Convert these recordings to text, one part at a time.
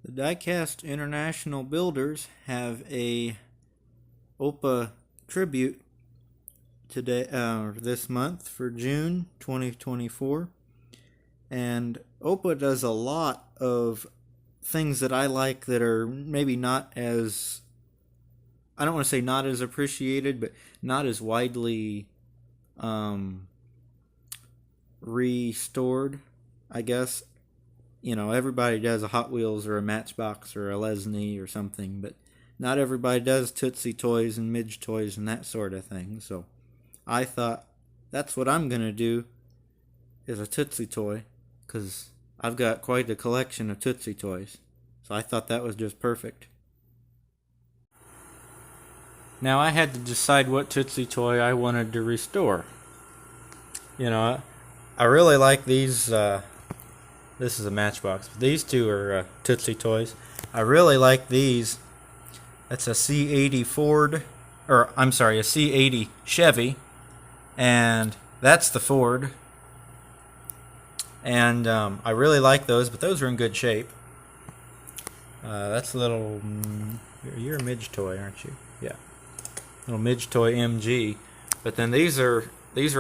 The Diecast International Builders have a OPA tribute today, this month for June 2024, and OPA does a lot of things that I like that are maybe not as, I don't want to say not as appreciated, but not as widely restored, I guess. You know, everybody does a Hot Wheels or a Matchbox or a Lesney or something, but not everybody does Tootsietoys and Midge toys and that sort of thing. So I thought that's what I'm going to do, is a Tootsie toy, because I've got quite a collection of Tootsie toys. So I thought that was just perfect. Now I had to decide what Tootsie toy I wanted to restore. You know, I really like these. This is a Matchbox. These two are Tootsie Toys. I really like these. That's a C80 Ford, or I'm sorry, a C80 Chevy, and that's the Ford. And I really like those, but those are in good shape. That's a little. You're a Midge toy, aren't you? Yeah, little Midge toy MG. But then these are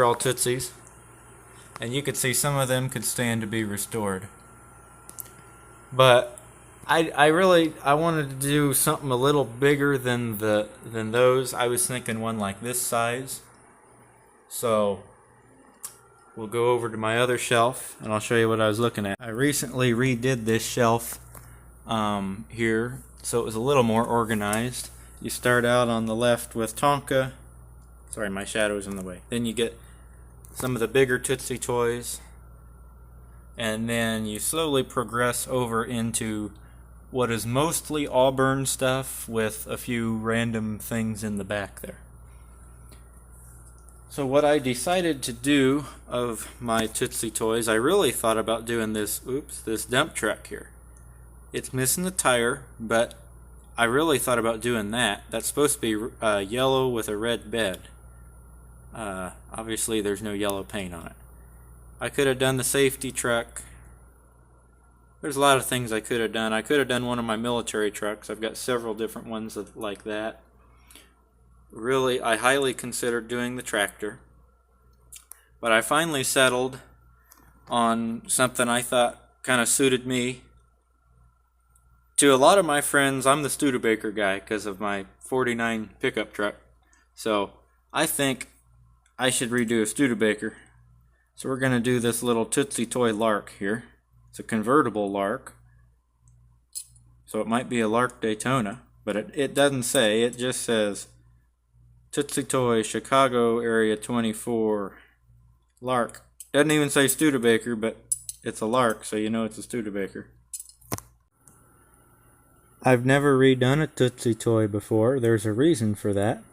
all Tootsies. And you could see some of them could stand to be restored. But I wanted to do something a little bigger than those. I was thinking one like this size. So we'll go over to my other shelf and I'll show you what I was looking at. I recently redid this shelf here, so it was a little more organized. You start out on the left with Tonka. Sorry, my shadow's in the way. Then you get some of the bigger Tootsie toys, and then you slowly progress over into what is mostly Auburn stuff with a few random things in the back there. So what I decided to do of my Tootsie toys, I really thought about doing this dump truck here. It's missing the tire, but I really thought about doing that. That's supposed to be yellow with a red bed. Obviously there's no yellow paint on it. I could have done the safety truck. There's a lot of things I could have done. I could have done one of my military trucks. I've got several different ones like that. Really, I highly considered doing the tractor. But I finally settled on something I thought kind of suited me. To a lot of my friends, I'm the Studebaker guy because of my 49 pickup truck. So I think I should redo a Studebaker. So we're going to do this little Tootsietoy Lark here. It's a convertible Lark. So it might be a Lark Daytona, but it doesn't say. It just says Tootsietoy Chicago Area 24 Lark. Doesn't even say Studebaker, but it's a Lark, so you know it's a Studebaker. I've never redone a Tootsie toy before. There's a reason for that.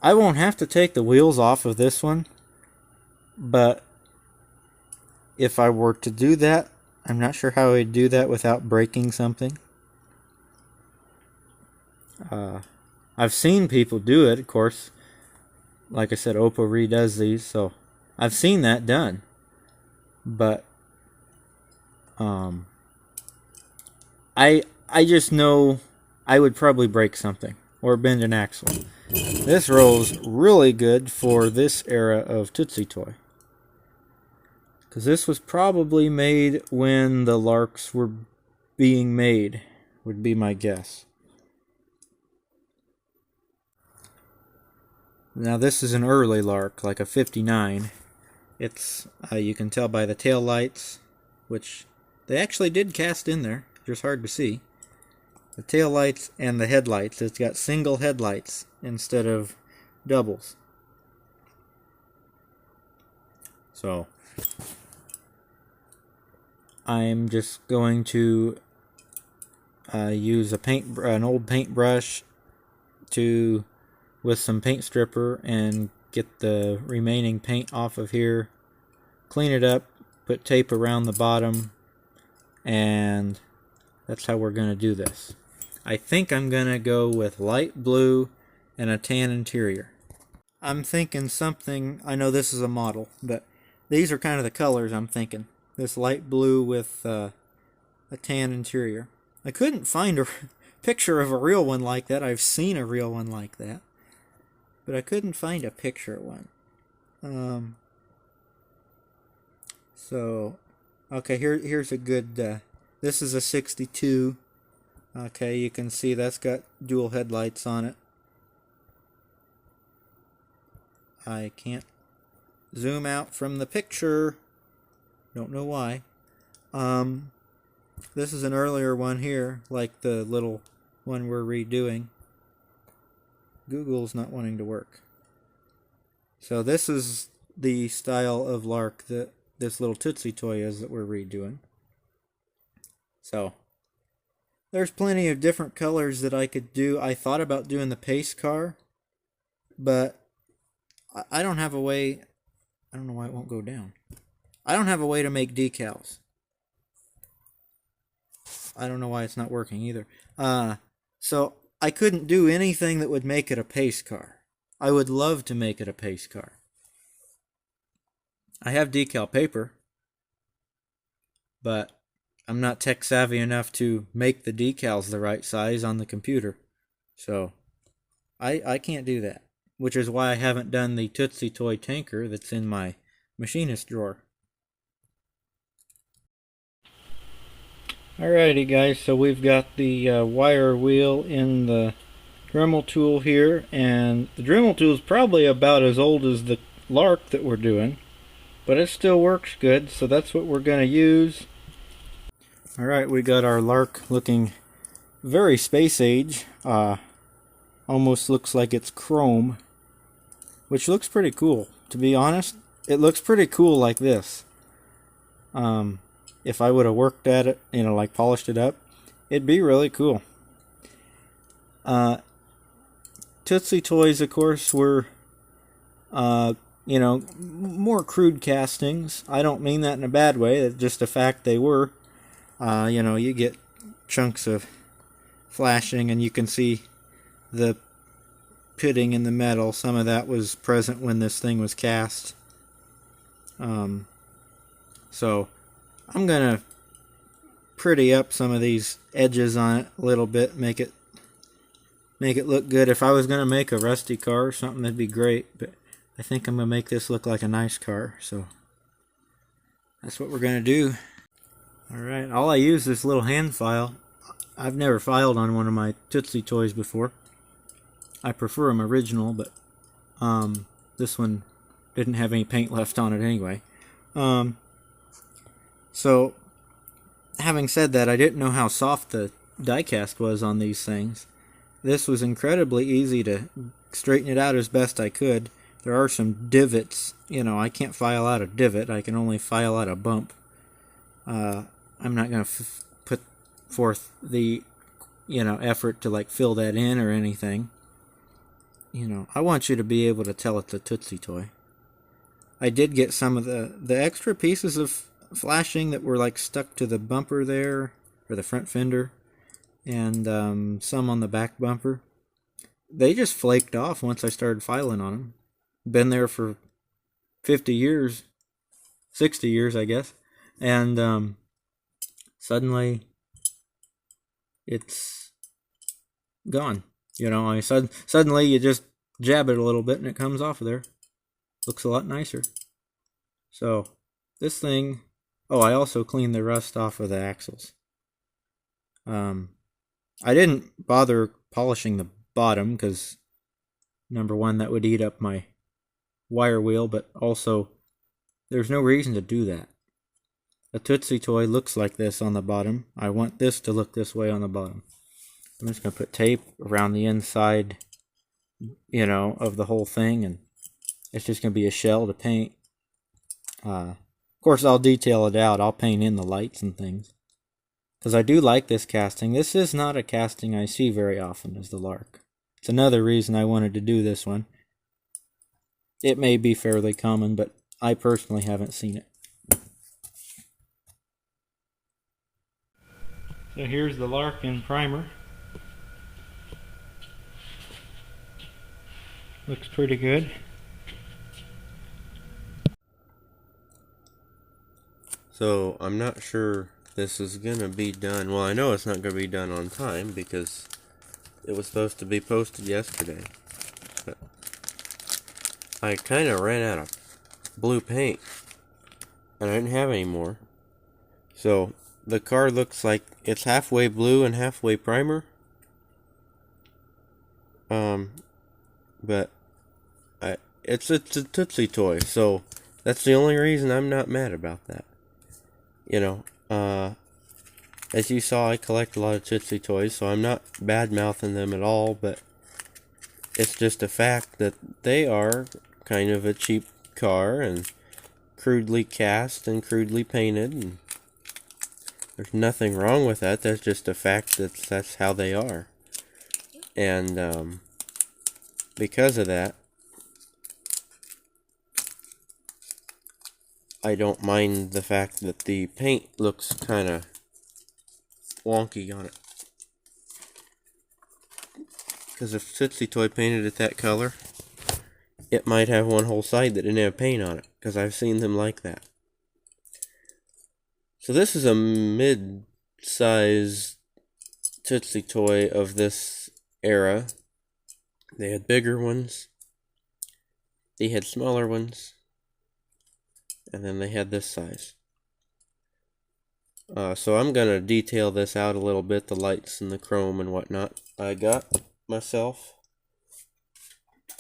I won't have to take the wheels off of this one, but if I were to do that, I'm not sure how I'd do that without breaking something. I've seen people do it, of course. Like I said, OPA redoes these, so I've seen that done. But I just know I would probably break something or bend an axle. This rolls really good for this era of Tootsie Toy, because this was probably made when the Larks were being made, would be my guess. Now this is an early Lark, like a 59. It's you can tell by the tail lights, which they actually did cast in there, just hard to see. The tail lights and the headlights. It's got single headlights instead of doubles. So I'm just going to use an old paintbrush with some paint stripper and get the remaining paint off of here, clean it up, put tape around the bottom, and that's how we're going to do this. I think I'm going to go with light blue and a tan interior. I'm thinking something, I know this is a model, but these are kind of the colors I'm thinking. This light blue with a tan interior. I couldn't find a picture of a real one like that. I've seen a real one like that, but I couldn't find a picture of one. So, okay, here's a good, this is a 62. Okay, you can see that's got dual headlights on it. I can't zoom out from the picture. Don't know why. This is an earlier one here, like the little one we're redoing. Google's not wanting to work. So this is the style of Lark that this little Tootsie toy is that we're redoing. So there's plenty of different colors that I could do. I thought about doing the pace car, but I don't have a way. I don't know why it won't go down. I don't have a way to make decals. I don't know why it's not working either. So I couldn't do anything that would make it a pace car. I would love to make it a pace car. I have decal paper, but I'm not tech savvy enough to make the decals the right size on the computer. So I can't do that, which is why I haven't done the Tootsie Toy tanker that's in my machinist drawer. Alrighty guys, so we've got the wire wheel in the Dremel tool here, and the Dremel tool is probably about as old as the Lark that we're doing, but it still works good, so that's what we're going to use. Alright, we got our Lark looking very space age. Almost looks like it's chrome, which looks pretty cool. To be honest, it looks pretty cool like this. If I would have worked at it, you know, like polished it up, it'd be really cool. Tootsie Toys, of course, were, you know, more crude castings. I don't mean that in a bad way. It's just a fact they were. You know, you get chunks of flashing, and you can see the pitting in the metal. Some of that was present when this thing was cast. So I'm gonna pretty up some of these edges on it a little bit, make it look good. If I was gonna make a rusty car or something, that'd be great, but I think I'm gonna make this look like a nice car, so that's what we're gonna do. Alright, all I use is this little hand file. I've never filed on one of my Tootsie Toys before. I prefer them original, but this one didn't have any paint left on it anyway. So, having said that, I didn't know how soft the die cast was on these things. This was incredibly easy to straighten it out as best I could. There are some divots. You know, I can't file out a divot. I can only file out a bump. I'm not going to put forth the, you know, effort to like fill that in or anything. You know, I want you to be able to tell it's a Tootsie Toy. I did get some of the extra pieces of flashing that were like stuck to the bumper there, or the front fender, and some on the back bumper. They just flaked off once I started filing on them. Been there for 50 years, 60 years I guess, and suddenly it's gone. You know, I mean, suddenly you just jab it a little bit and it comes off of there. Looks a lot nicer. So this thing, oh, I also cleaned the rust off of the axles. I didn't bother polishing the bottom because, number one, that would eat up my wire wheel, but also there's no reason to do that. A Tootsie Toy looks like this on the bottom. I want this to look this way on the bottom. I'm just going to put tape around the inside, you know, of the whole thing, and it's just going to be a shell to paint. Of course, I'll detail it out. I'll paint in the lights and things, because I do like this casting. This is not a casting I see very often, as the Lark. It's another reason I wanted to do this one. It may be fairly common, but I personally haven't seen it. So here's the Lark in primer. Looks pretty good. So I'm not sure this is gonna be done. Well, I know it's not gonna be done on time because it was supposed to be posted yesterday. But I kind of ran out of blue paint, and I didn't have any more. So the car looks like it's halfway blue and halfway primer. But it's a Tootsie Toy, so that's the only reason I'm not mad about that. You know, as you saw, I collect a lot of Tootsie Toys, so I'm not bad-mouthing them at all, but it's just a fact that they are kind of a cheap car and crudely cast and crudely painted, and there's nothing wrong with that. That's just a fact that that's how they are. And because of that, I don't mind the fact that the paint looks kind of wonky on it. Because if Tootsie Toy painted it that color, it might have one whole side that didn't have paint on it. Because I've seen them like that. So this is a mid-size Tootsie Toy of this era. They had bigger ones. They had smaller ones. And then they had this size. So I'm going to detail this out a little bit, the lights and the chrome and whatnot. I got myself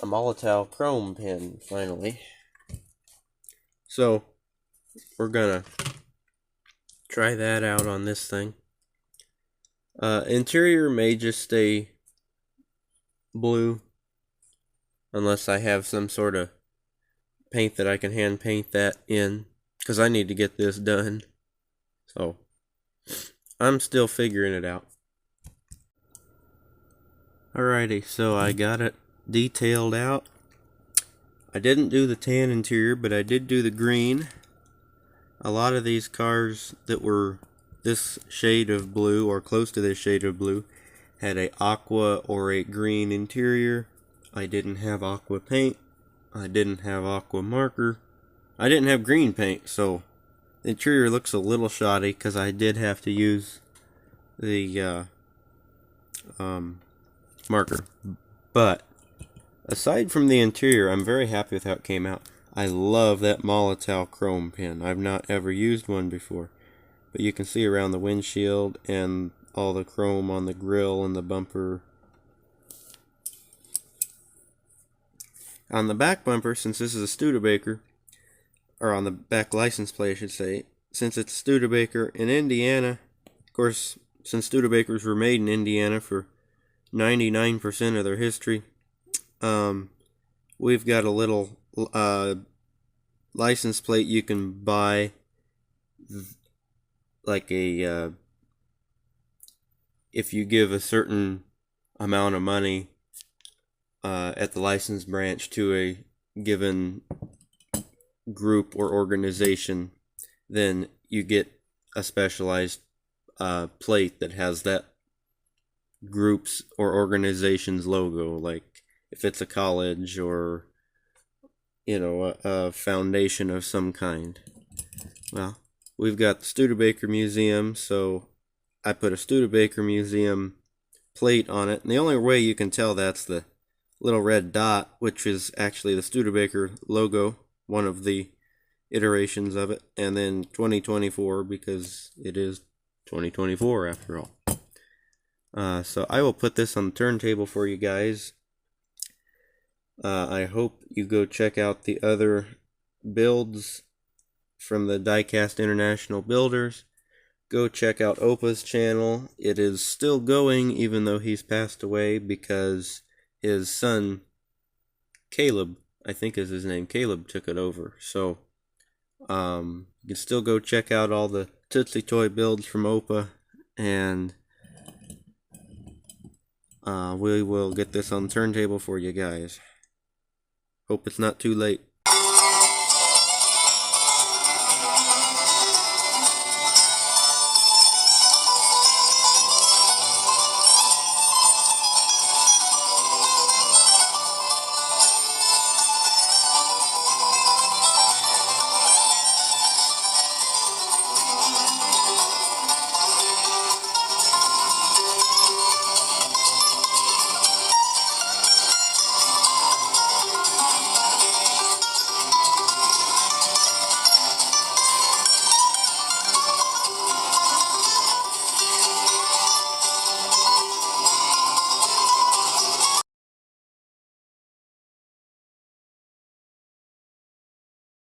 a Molotow chrome pen, finally. So, we're going to try that out on this thing. Interior may just stay blue, unless I have some sort of paint that I can hand paint that in, because I need to get this done. So, I'm still figuring it out. Alrighty, so I got it detailed out. I didn't do the tan interior, but I did do the green. A lot of these cars that were this shade of blue, or close to this shade of blue, had a aqua or a green interior. I didn't have aqua paint. I didn't have aqua marker. I didn't have green paint, so the interior looks a little shoddy because I did have to use the marker. But aside from the interior, I'm very happy with how it came out. I love that Molotow chrome pen. I've not ever used one before, but you can see around the windshield and all the chrome on the grill and the bumper. On the back bumper, since this is a Studebaker, or on the back license plate I should say, since it's Studebaker in Indiana, of course, since Studebakers were made in Indiana for 99% of their history, we've got a little license plate you can buy, like a, if you give a certain amount of money at the license branch to a given group or organization, then you get a specialized plate that has that group's or organization's logo, like if it's a college or, you know, a foundation of some kind. Well, we've got the Studebaker Museum, so I put a Studebaker Museum plate on it, and the only way you can tell that's the little red dot, which is actually the Studebaker logo, one of the iterations of it, and then 2024 because it is 2024 after all. So I will put this on the turntable for you guys. I hope you go check out the other builds from the Diecast International Builders. Go check out Opa's channel. It is still going even though he's passed away because his son, Caleb, I think is his name, Caleb took it over. So, you can still go check out all the Tootsie Toy builds from Opa, and we will get this on the turntable for you guys. Hope it's not too late.